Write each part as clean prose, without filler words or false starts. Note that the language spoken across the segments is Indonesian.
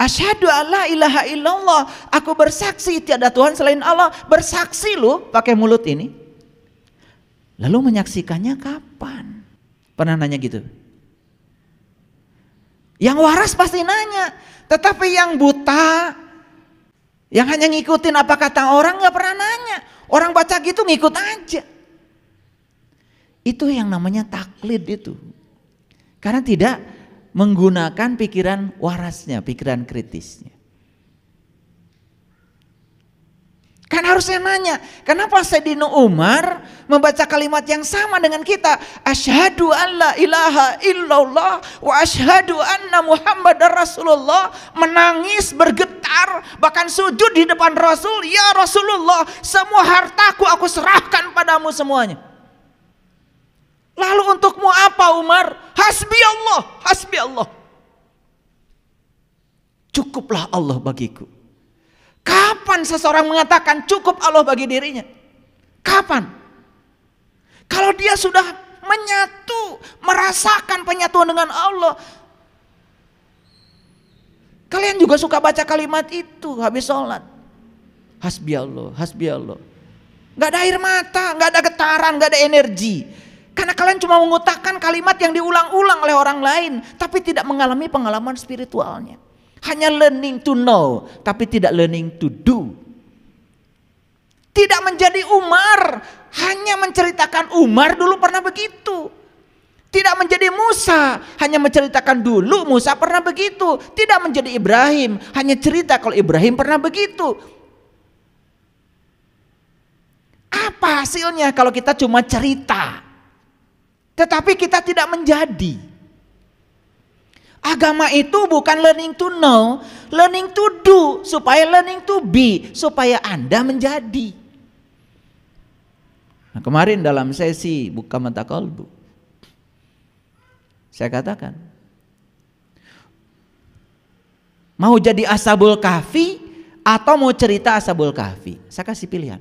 Asyhadu alla ilaha illallah, aku bersaksi tiada Tuhan selain Allah. Bersaksi lu pakai mulut ini. Lalu menyaksikannya kapan? Pernah nanya gitu? Yang waras pasti nanya. Tetapi yang buta, yang hanya ngikutin apa kata orang, gak pernah nanya. Orang baca gitu ngikut aja. Itu yang namanya taklid itu. Karena tidak menggunakan pikiran warasnya, pikiran kritisnya. Kan harusnya nanya, kenapa Sayyidina Umar membaca kalimat yang sama dengan kita? Asyhadu alla ilaha illallah wa asyhadu anna Muhammadar Rasulullah. Menangis, bergetar, bahkan sujud di depan Rasul. Ya Rasulullah, semua hartaku aku serahkan padamu semuanya. Lalu untukmu apa Umar? Hasbi Allah, hasbi Allah. Cukuplah Allah bagiku. Kapan seseorang mengatakan cukup Allah bagi dirinya? Kapan? Kalau dia sudah menyatu, merasakan penyatuan dengan Allah. Kalian juga suka baca kalimat itu habis sholat. Hasbi Allah, hasbi Allah. Gak ada air mata, gak ada getaran, gak ada energi. Karena kalian cuma mengutakkan kalimat yang diulang-ulang oleh orang lain, tapi tidak mengalami pengalaman spiritualnya. Hanya learning to know, tapi tidak learning to do. Tidak menjadi Umar, hanya menceritakan Umar dulu pernah begitu. Tidak menjadi Musa, hanya menceritakan dulu Musa pernah begitu. Tidak menjadi Ibrahim, hanya cerita kalau Ibrahim pernah begitu. Apa hasilnya kalau kita cuma cerita? Tetapi kita tidak menjadi. Agama itu bukan learning to know, learning to do, supaya learning to be, supaya Anda menjadi. Nah, kemarin dalam sesi buka mata kalbu, saya katakan, mau jadi Ashabul Kahfi atau mau cerita Ashabul Kahfi? Saya kasih pilihan.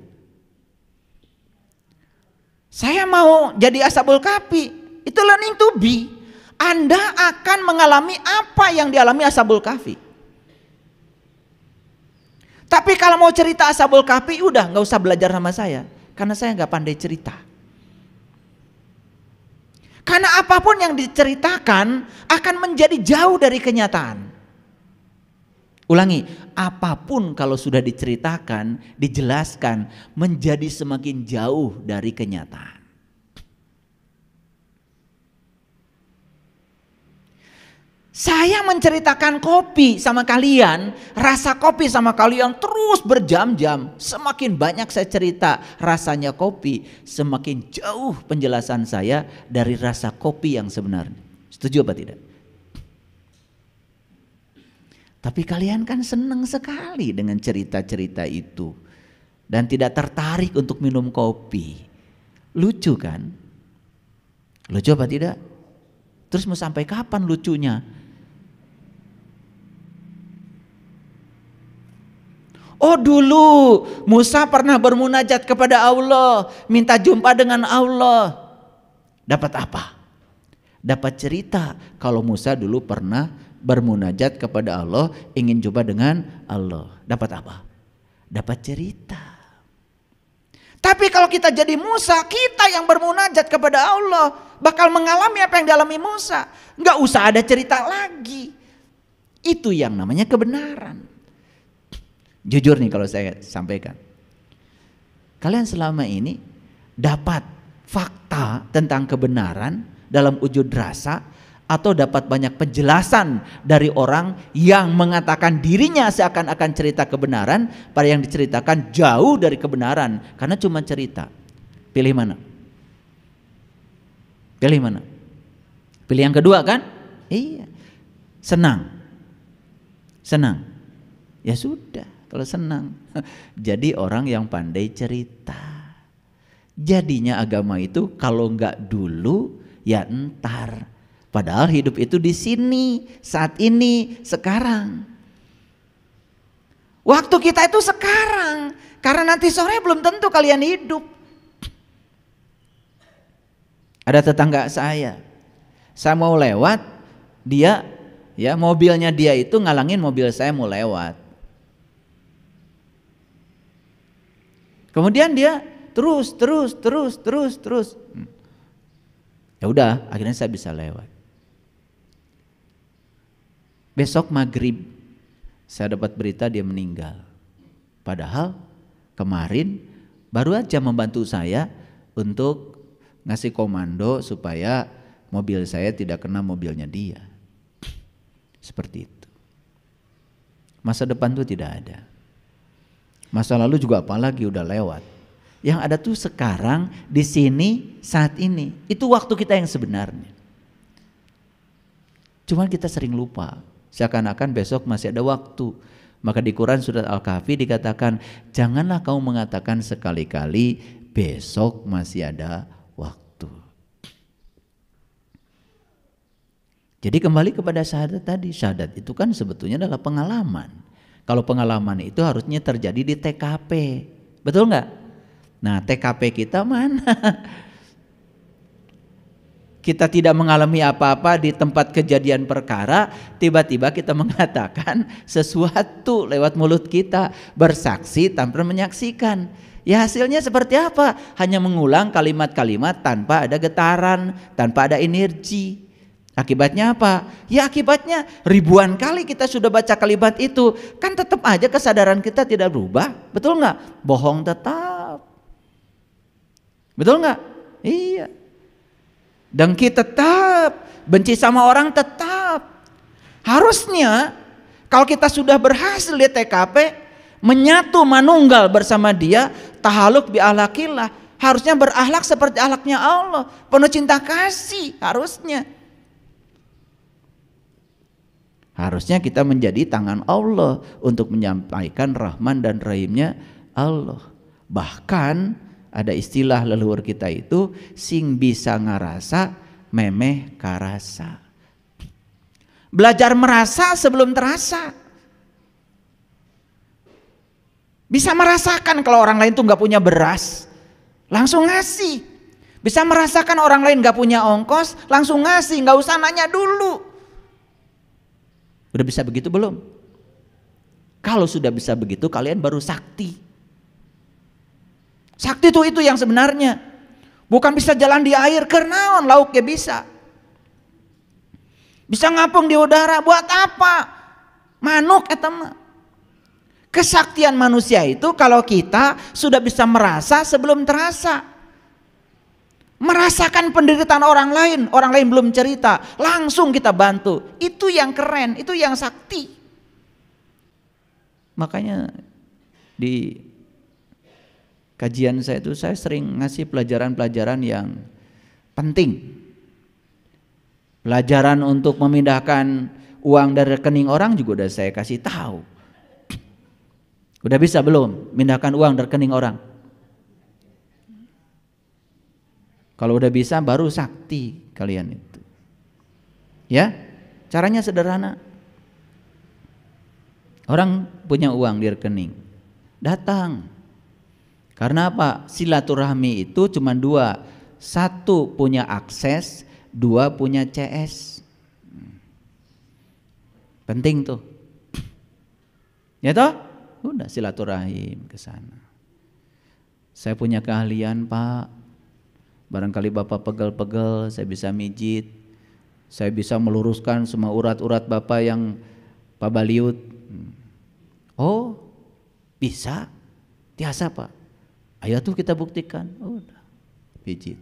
Saya mau jadi Ashabul Kahfi, itu learning to be. Anda akan mengalami apa yang dialami Ashabul Kahfi. Tapi kalau mau cerita Ashabul Kahfi, udah gak usah belajar sama saya, karena saya gak pandai cerita. Karena apapun yang diceritakan akan menjadi jauh dari kenyataan. Ulangi, apapun kalau sudah diceritakan, dijelaskan, menjadi semakin jauh dari kenyataan. Saya menceritakan kopi sama kalian, rasa kopi sama kalian terus berjam-jam. Semakin banyak saya cerita rasanya kopi, semakin jauh penjelasan saya dari rasa kopi yang sebenarnya. Setuju apa tidak? Tapi kalian kan senang sekali dengan cerita-cerita itu dan tidak tertarik untuk minum kopi. Lucu kan? Lucu apa tidak? Terus mau sampai kapan lucunya? Oh dulu Musa pernah bermunajat kepada Allah, minta jumpa dengan Allah. Dapat apa? Dapat cerita kalau Musa dulu pernah bermunajat kepada Allah, ingin jumpa dengan Allah. Dapat apa? Dapat cerita. Tapi kalau kita jadi Musa, kita yang bermunajat kepada Allah bakal mengalami apa yang dialami Musa. Nggak usah ada cerita lagi. Itu yang namanya kebenaran. Jujur nih kalau saya sampaikan, kalian selama ini dapat fakta tentang kebenaran dalam wujud rasa, atau dapat banyak penjelasan dari orang yang mengatakan dirinya seakan-akan cerita kebenaran, pada yang diceritakan jauh dari kebenaran karena cuma cerita. Pilih mana? Pilih mana? Pilih yang kedua kan? Iya. Senang. Senang. Ya sudah, kalau senang. Jadi orang yang pandai cerita. Jadinya agama itu kalau enggak dulu ya entar. Padahal hidup itu di sini, saat ini, sekarang. Waktu kita itu sekarang, karena nanti sore belum tentu kalian hidup. Ada tetangga saya mau lewat, dia Ya, mobilnya dia itu ngalangin mobil saya mau lewat. Kemudian dia terus. Ya udah, akhirnya saya bisa lewat. Besok maghrib saya dapat berita dia meninggal. Padahal kemarin baru aja membantu saya untuk ngasih komando supaya mobil saya tidak kena mobilnya dia. Seperti itu. Masa depan tuh tidak ada. Masa lalu juga apalagi udah lewat. Yang ada tuh sekarang, di sini, saat ini. Itu waktu kita yang sebenarnya. Cuman kita sering lupa. Seakan-akan besok masih ada waktu. Maka di Quran surat Al-Kahfi dikatakan, janganlah kamu mengatakan sekali-kali besok masih ada waktu. Jadi kembali kepada syahadat tadi. Syahadat itu kan sebetulnya adalah pengalaman. Kalau pengalaman itu harusnya terjadi di TKP. Betul nggak? Nah, TKP kita mana? Kita tidak mengalami apa-apa di tempat kejadian perkara, tiba-tiba kita mengatakan sesuatu lewat mulut kita, bersaksi tanpa menyaksikan. Ya hasilnya seperti apa? Hanya mengulang kalimat-kalimat tanpa ada getaran, tanpa ada energi. Akibatnya apa? Ya akibatnya ribuan kali kita sudah baca kalimat itu, kan tetap aja kesadaran kita tidak berubah. Betul nggak? Bohong tetap. Betul nggak? Iya. Dengki tetap, benci sama orang tetap. Harusnya kalau kita sudah berhasil di TKP, menyatu manunggal bersama dia, tahaluk bi ahlakillah, harusnya berakhlak seperti akhlaknya Allah, penuh cinta kasih. Harusnya kita menjadi tangan Allah untuk menyampaikan Rahman dan Rahimnya Allah. Bahkan ada istilah leluhur kita itu, sing bisa ngarasa memeh karasa. Belajar merasa sebelum terasa. Bisa merasakan kalau orang lain tuh nggak punya beras, langsung ngasih. Bisa merasakan orang lain nggak punya ongkos, langsung ngasih, nggak usah nanya dulu. Udah bisa begitu belum? Kalau sudah bisa begitu, kalian baru sakti. Sakti itu yang sebenarnya. Bukan bisa jalan di air, kernaon lauknya bisa. Bisa ngapung di udara, buat apa? Manuk eta mah. Kesaktian manusia itu kalau kita sudah bisa merasa sebelum terasa. Merasakan penderitaan orang lain belum cerita, langsung kita bantu. Itu yang keren, itu yang sakti. Makanya di kajian saya itu saya sering ngasih pelajaran-pelajaran yang penting. Pelajaran untuk memindahkan uang dari rekening orang juga udah saya kasih tahu. Udah bisa belum mindahkan uang dari rekening orang? Kalau udah bisa baru sakti kalian itu. Ya, caranya sederhana. Orang punya uang di rekening, datang. Karena apa? Silaturahmi itu cuma dua. Satu punya akses, dua punya CS. Penting tuh. Ya toh? Udah silaturahim ke sana. Saya punya keahlian, Pak. Barangkali Bapak pegel-pegel, saya bisa mijit. Saya bisa meluruskan semua urat-urat Bapak yang Pak Baliut. Oh, bisa? Biasa, Pak. Ayo tuh kita buktikan. Udah, pijit.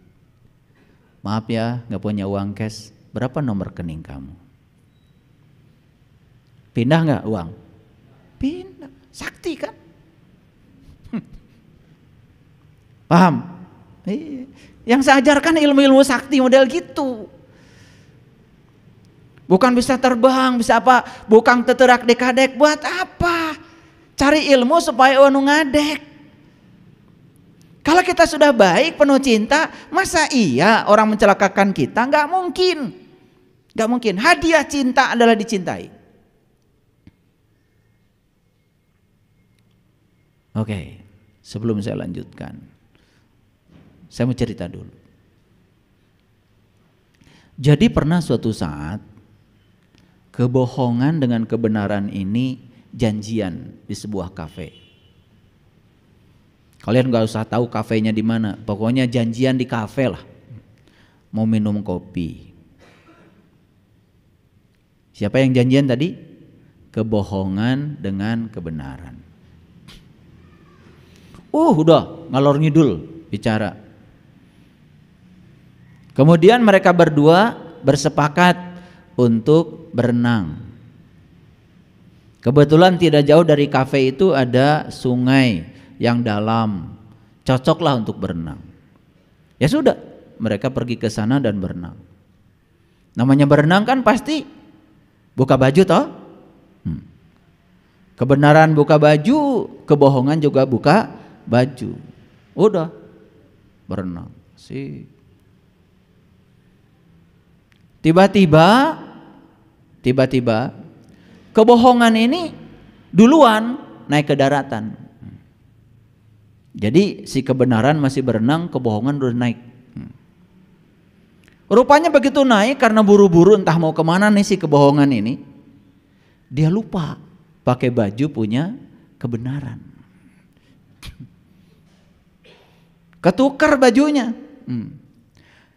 Maaf ya, nggak punya uang cash. Berapa nomor rekening kamu? Pindah nggak uang? Pindah. Sakti kan? Paham? Yang saya ajarkan ilmu-ilmu sakti model gitu. Bukan bisa terbang, bisa apa? Bukan teterak dekadek. Buat apa? Cari ilmu supaya anu ngadek. Kalau kita sudah baik, penuh cinta, masa iya orang mencelakakan kita? Nggak mungkin. Nggak mungkin. Hadiah cinta adalah dicintai. Oke, sebelum saya lanjutkan, saya mau cerita dulu. Jadi pernah suatu saat Kebohongan dengan kebenaran ini janjian di sebuah kafe. Kalian gak usah tahu kafenya di mana, pokoknya janjian di kafe lah. Mau minum kopi. Siapa yang janjian tadi? Kebohongan dengan kebenaran. Udah ngalor ngidul bicara. Kemudian mereka berdua bersepakat untuk berenang. Kebetulan tidak jauh dari kafe itu ada sungai yang dalam, cocoklah untuk berenang. Ya sudah, mereka pergi ke sana dan berenang. Namanya berenang kan pasti buka baju toh? Kebenaran buka baju, kebohongan juga buka baju. Udah berenang sih. Tiba-tiba kebohongan ini duluan naik ke daratan. Jadi si kebenaran masih berenang, kebohongan udah naik. Rupanya begitu naik karena buru-buru entah mau kemana nih si kebohongan ini, dia lupa pakai baju punya kebenaran. Ketukar bajunya.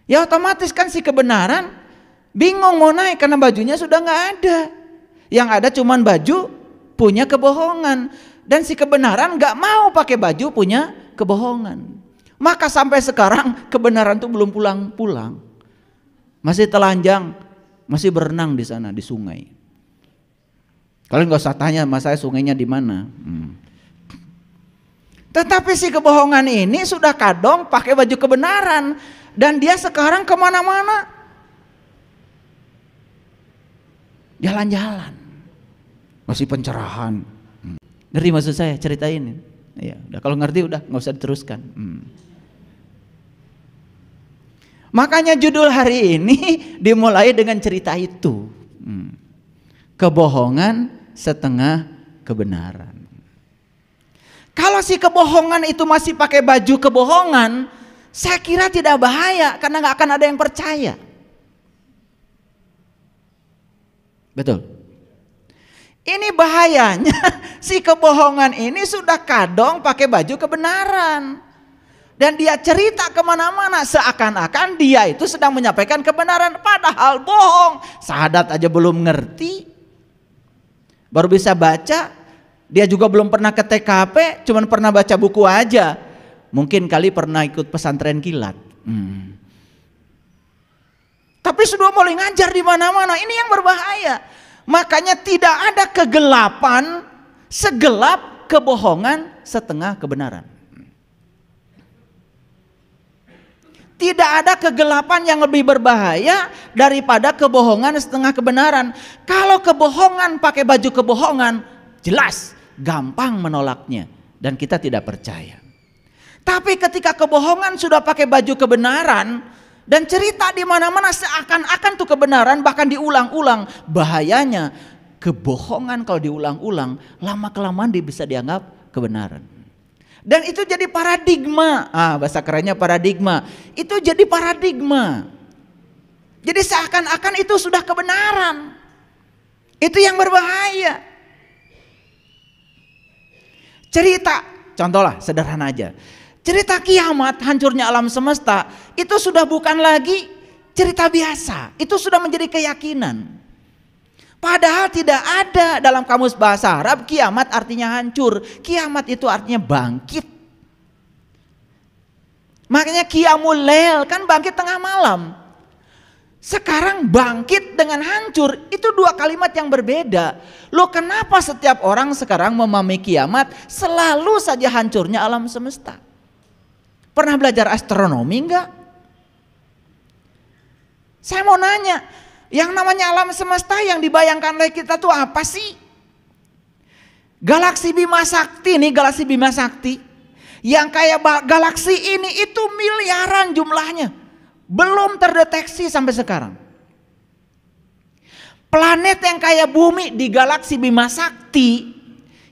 Ya otomatis kan si kebenaran bingung mau naik karena bajunya sudah nggak ada. Yang ada cuman baju punya kebohongan. Dan si kebenaran gak mau pakai baju punya kebohongan. Maka sampai sekarang kebenaran tuh belum pulang-pulang. Masih telanjang, masih berenang di sana di sungai. Kalian gak usah tanya sama saya sungainya di mana. Tetapi si kebohongan ini sudah kadong pakai baju kebenaran. Dan dia sekarang kemana-mana jalan-jalan. Masih pencerahan. Ngerti maksud saya ceritain? Ya, udah kalau ngerti udah nggak usah diteruskan. Makanya judul hari ini dimulai dengan cerita itu. Kebohongan setengah kebenaran. Kalau si kebohongan itu masih pakai baju kebohongan, saya kira tidak bahaya karena nggak akan ada yang percaya. Betul. Ini bahayanya si kebohongan ini sudah kadong pakai baju kebenaran. Dan dia cerita kemana-mana seakan-akan dia itu sedang menyampaikan kebenaran. Padahal bohong. Syahadat aja belum ngerti. Baru bisa baca. Dia juga belum pernah ke TKP. Cuman pernah baca buku aja. Mungkin kali pernah ikut pesantren kilat. Tapi sudah mulai ngajar di mana-mana. Ini yang berbahaya. Makanya tidak ada kegelapan segelap kebohongan setengah kebenaran. Tidak ada kegelapan yang lebih berbahaya daripada kebohongan setengah kebenaran. Kalau kebohongan pakai baju kebohongan, jelas gampang menolaknya dan kita tidak percaya. Tapi ketika kebohongan sudah pakai baju kebenaran, dan cerita di mana-mana seakan-akan tuh kebenaran, bahkan diulang-ulang. Bahayanya kebohongan kalau diulang-ulang lama-kelamaan bisa dianggap kebenaran. Dan itu jadi paradigma. Bahasa kerennya paradigma. Itu jadi paradigma. Jadi seakan-akan itu sudah kebenaran. Itu yang berbahaya. Cerita, contohlah sederhana aja. Cerita kiamat, hancurnya alam semesta, itu sudah bukan lagi cerita biasa. Itu sudah menjadi keyakinan. Padahal tidak ada dalam kamus bahasa Arab kiamat artinya hancur. Kiamat itu artinya bangkit. Makanya qiyamul lail kan bangkit tengah malam. Sekarang bangkit dengan hancur, itu dua kalimat yang berbeda. Loh kenapa setiap orang sekarang memahami kiamat selalu saja hancurnya alam semesta? Pernah belajar astronomi enggak? Saya mau nanya, yang namanya alam semesta yang dibayangkan oleh kita tuh apa sih? Galaksi Bima Sakti nih, galaksi Bima Sakti. Yang kayak galaksi ini itu miliaran jumlahnya. Belum terdeteksi sampai sekarang. Planet yang kayak bumi di galaksi Bima Sakti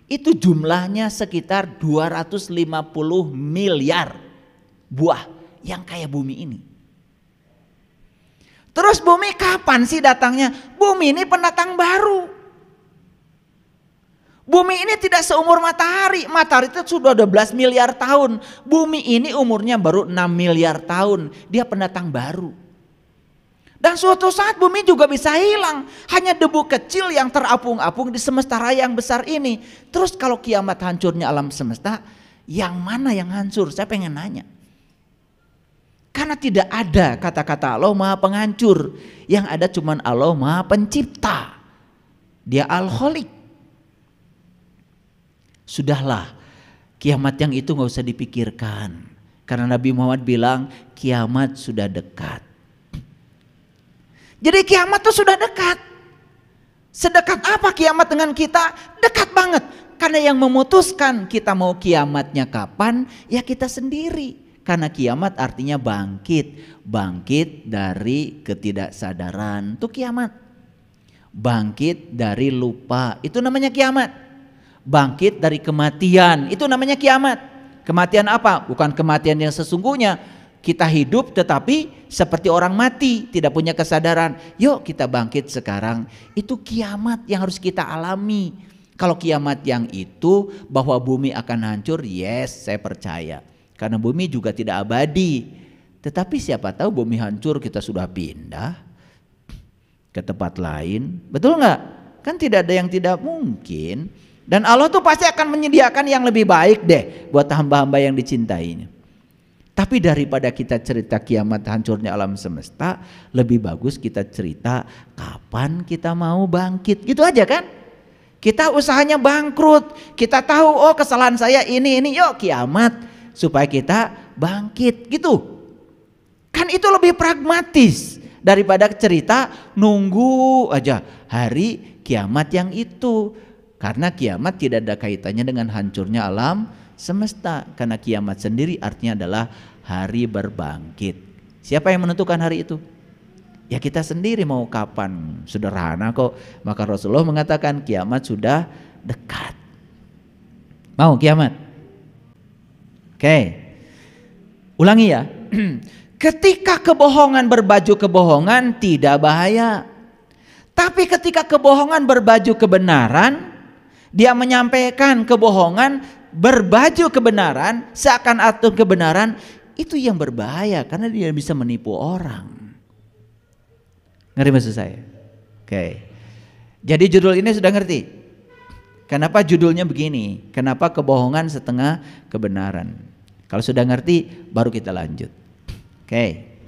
itu jumlahnya sekitar 250 miliar buah yang kayak bumi ini. Terus bumi kapan sih datangnya? Bumi ini pendatang baru. Bumi ini tidak seumur matahari. Matahari itu sudah 12 miliar tahun. Bumi ini umurnya baru 6 miliar tahun. Dia pendatang baru. Dan suatu saat bumi juga bisa hilang. Hanya debu kecil yang terapung-apung di semesta raya yang besar ini. Terus kalau kiamat hancurnya alam semesta, yang mana yang hancur? Saya pengen nanya. Karena tidak ada kata-kata Allah Maha Penghancur. Yang ada cuman Allah Maha Pencipta. Dia Al-Khaliq. Sudahlah, kiamat yang itu gak usah dipikirkan. Karena Nabi Muhammad bilang kiamat sudah dekat. Jadi kiamat itu sudah dekat. Sedekat apa kiamat dengan kita? Dekat banget. Karena yang memutuskan kita mau kiamatnya kapan, ya kita sendiri. Karena kiamat artinya bangkit. Bangkit dari ketidaksadaran, itu kiamat. Bangkit dari lupa, itu namanya kiamat. Bangkit dari kematian, itu namanya kiamat. Kematian apa? Bukan kematian yang sesungguhnya. Kita hidup tetapi seperti orang mati, tidak punya kesadaran. Yuk kita bangkit sekarang. Itu kiamat yang harus kita alami. Kalau kiamat yang itu bahwa bumi akan hancur, yes, saya percaya. Karena bumi juga tidak abadi. Tetapi siapa tahu bumi hancur kita sudah pindah ke tempat lain. Betul nggak? Kan tidak ada yang tidak mungkin. Dan Allah tuh pasti akan menyediakan yang lebih baik deh buat hamba-hamba yang dicintainya. Tapi daripada kita cerita kiamat hancurnya alam semesta, lebih bagus kita cerita kapan kita mau bangkit. Gitu aja kan? Kita usahanya bangkrut, kita tahu oh kesalahan saya ini, yuk kiamat supaya kita bangkit gitu. Kan itu lebih pragmatis daripada cerita nunggu aja hari kiamat yang itu. Karena kiamat tidak ada kaitannya dengan hancurnya alam semesta. Karena kiamat sendiri artinya adalah hari berbangkit. Siapa yang menentukan hari itu? Ya kita sendiri mau kapan. Sederhana kok. Maka Rasulullah mengatakan kiamat sudah dekat. Mau kiamat? Oke. Ulangi ya. Ketika kebohongan berbaju kebohongan tidak bahaya. Tapi ketika kebohongan berbaju kebenaran, dia menyampaikan kebohongan berbaju kebenaran, seakan-akan kebenaran, itu yang berbahaya karena dia bisa menipu orang. Ngerti maksud saya? Oke. Jadi judul ini sudah ngerti? Kenapa judulnya begini? Kenapa kebohongan setengah kebenaran? Kalau sudah ngerti baru kita lanjut. Oke.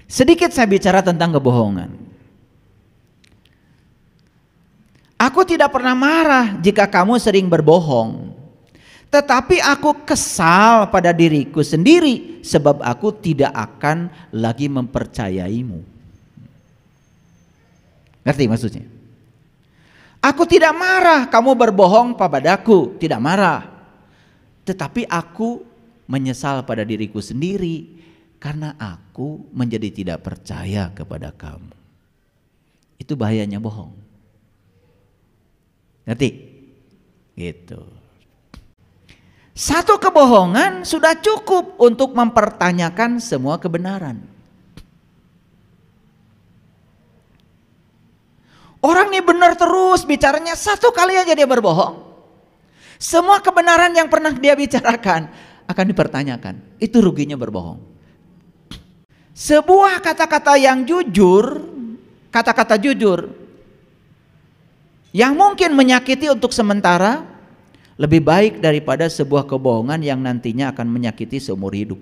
Sedikit saya bicara tentang kebohongan. Aku tidak pernah marah jika kamu sering berbohong. Tetapi aku kesal pada diriku sendiri sebab aku tidak akan lagi mempercayaimu. Ngerti maksudnya? Aku tidak marah kamu berbohong padaku, tidak marah. Tetapi aku menyesal pada diriku sendiri karena aku menjadi tidak percaya kepada kamu. Itu bahayanya bohong. Ngerti? Gitu. Satu kebohongan sudah cukup untuk mempertanyakan semua kebenaran. Orang ini benar terus bicaranya, satu kali aja dia berbohong. Semua kebenaran yang pernah dia bicarakan akan dipertanyakan. Itu ruginya berbohong. Sebuah kata-kata yang jujur, kata-kata jujur yang mungkin menyakiti untuk sementara lebih baik daripada sebuah kebohongan yang nantinya akan menyakiti seumur hidup.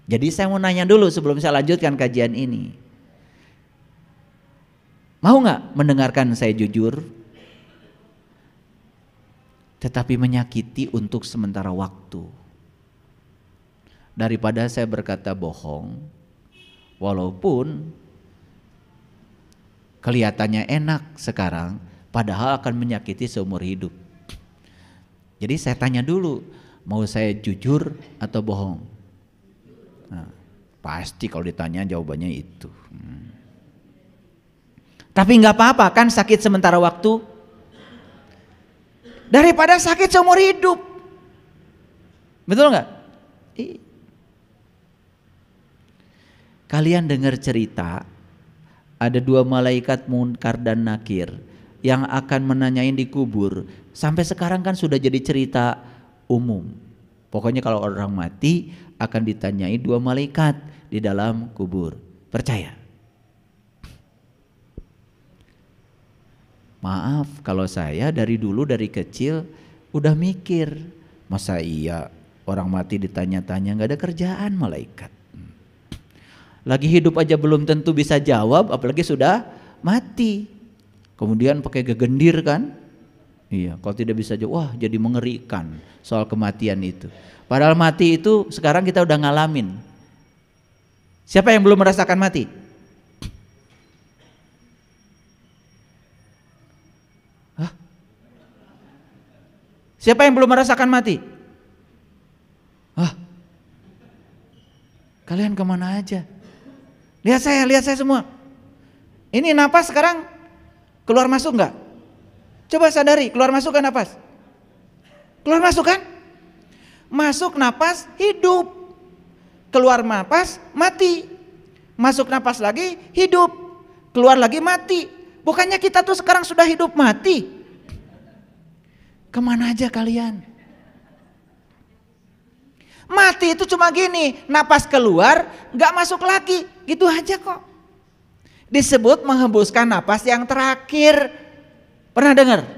Jadi saya mau nanya dulu sebelum saya lanjutkan kajian ini. Mau nggak mendengarkan saya jujur? Tetapi menyakiti untuk sementara waktu. Daripada saya berkata bohong, walaupun kelihatannya enak sekarang, padahal akan menyakiti seumur hidup. Jadi saya tanya dulu, mau saya jujur atau bohong? Nah, pasti kalau ditanya jawabannya itu. Tapi nggak apa-apa kan sakit sementara waktu, daripada sakit seumur hidup. Betul nggak? Kalian dengar cerita ada 2 malaikat Munkar dan Nakir yang akan menanyain di kubur. Sampai sekarang kan sudah jadi cerita umum. Pokoknya kalau orang mati akan ditanyai 2 malaikat di dalam kubur. Percaya? Maaf kalau saya dari dulu dari kecil udah mikir, masa iya orang mati ditanya-tanya, nggak ada kerjaan malaikat. Lagi hidup aja belum tentu bisa jawab, apalagi sudah mati. Kemudian pakai gegendir kan? Iya, kalau tidak bisa jawab, wah jadi mengerikan soal kematian itu. Padahal mati itu sekarang kita udah ngalamin. Siapa yang belum merasakan mati? Hah? Siapa yang belum merasakan mati? Hah? Kalian kemana aja? Lihat saya semua. Ini napas sekarang keluar masuk enggak? Coba sadari, keluar masuk kan napas? Keluar masuk kan? Masuk napas hidup. Keluar napas mati. Masuk napas lagi hidup. Keluar lagi mati. Bukannya kita tuh sekarang sudah hidup mati? Kemana aja kalian? Mati itu cuma gini, napas keluar gak masuk lagi, gitu aja kok. Disebut menghembuskan napas yang terakhir. Pernah dengar?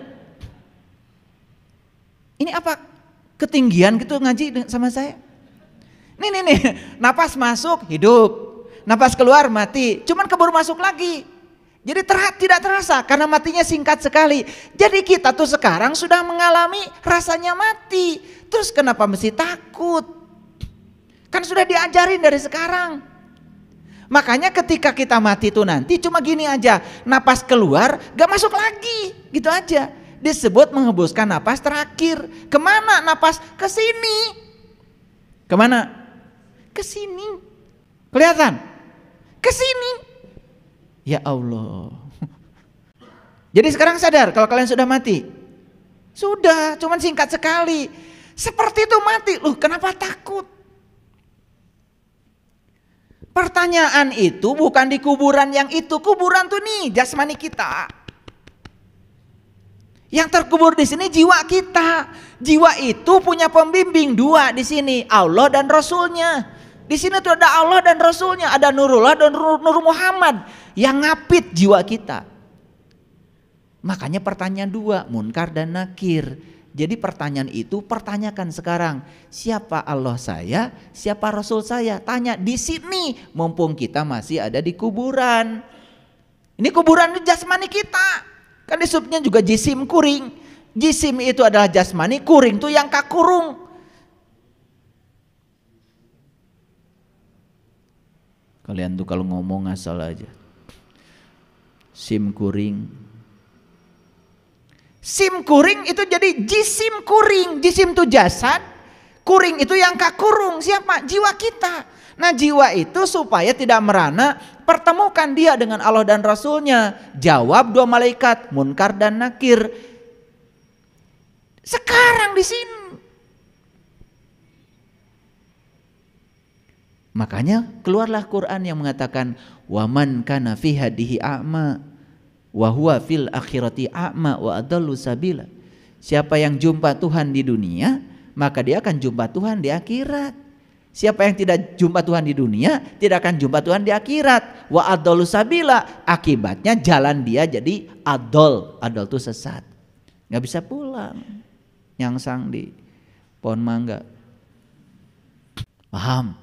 Ini apa? Ketinggian gitu ngaji sama saya. Nih, napas masuk hidup, napas keluar mati, cuman keburu masuk lagi. Jadi tidak terasa karena matinya singkat sekali. Jadi kita tuh sekarang sudah mengalami rasanya mati. Terus kenapa mesti takut? Kan sudah diajarin dari sekarang. Makanya ketika kita mati itu nanti cuma gini aja, napas keluar gak masuk lagi, gitu aja. Disebut menghembuskan napas terakhir. Kemana napas? Ke sini. Kemana? Ke sini. Kelihatan? Ke sini. Ya Allah. Jadi sekarang sadar kalau kalian sudah mati? Sudah, cuman singkat sekali. Seperti itu mati. Loh, kenapa takut? Pertanyaan itu bukan di kuburan yang itu. Kuburan tuh nih jasmani kita. Yang terkubur di sini jiwa kita. Jiwa itu punya pembimbing 2 di sini, Allah dan Rasulnya. Di sini tuh ada Allah dan Rasulnya, ada Nurullah dan Nur Muhammad yang ngapit jiwa kita. Makanya pertanyaan 2, Munkar dan Nakir. Jadi pertanyaan itu pertanyakan sekarang, siapa Allah saya, siapa Rasul saya? Tanya di sini, mumpung kita masih ada di kuburan. Ini kuburan di jasmani kita. Kan disebutnya juga jisim kuring. Jisim itu adalah jasmani, kuring itu yang kakurung. Kalian tuh kalau ngomong asal aja. Sim kuring. Sim kuring itu jadi jisim kuring. Jisim itu jasad, kuring itu yang kakurung. Siapa? Jiwa kita. Nah jiwa itu supaya tidak merana, pertemukan dia dengan Allah dan Rasulnya. Jawab 2 malaikat, Munkar dan Nakir. Sekarang di sini. Makanya keluarlah Quran yang mengatakan waman kana fi hadihi a'ma wa huwa fil akhirati a'ma wa adallu sabila. Siapa yang jumpa Tuhan di dunia, maka dia akan jumpa Tuhan di akhirat. Siapa yang tidak jumpa Tuhan di dunia, tidak akan jumpa Tuhan di akhirat. Wa adallu sabila, akibatnya jalan dia jadi adol. Adol itu sesat. Enggak bisa pulang. Nyangsang di pohon mangga. Paham?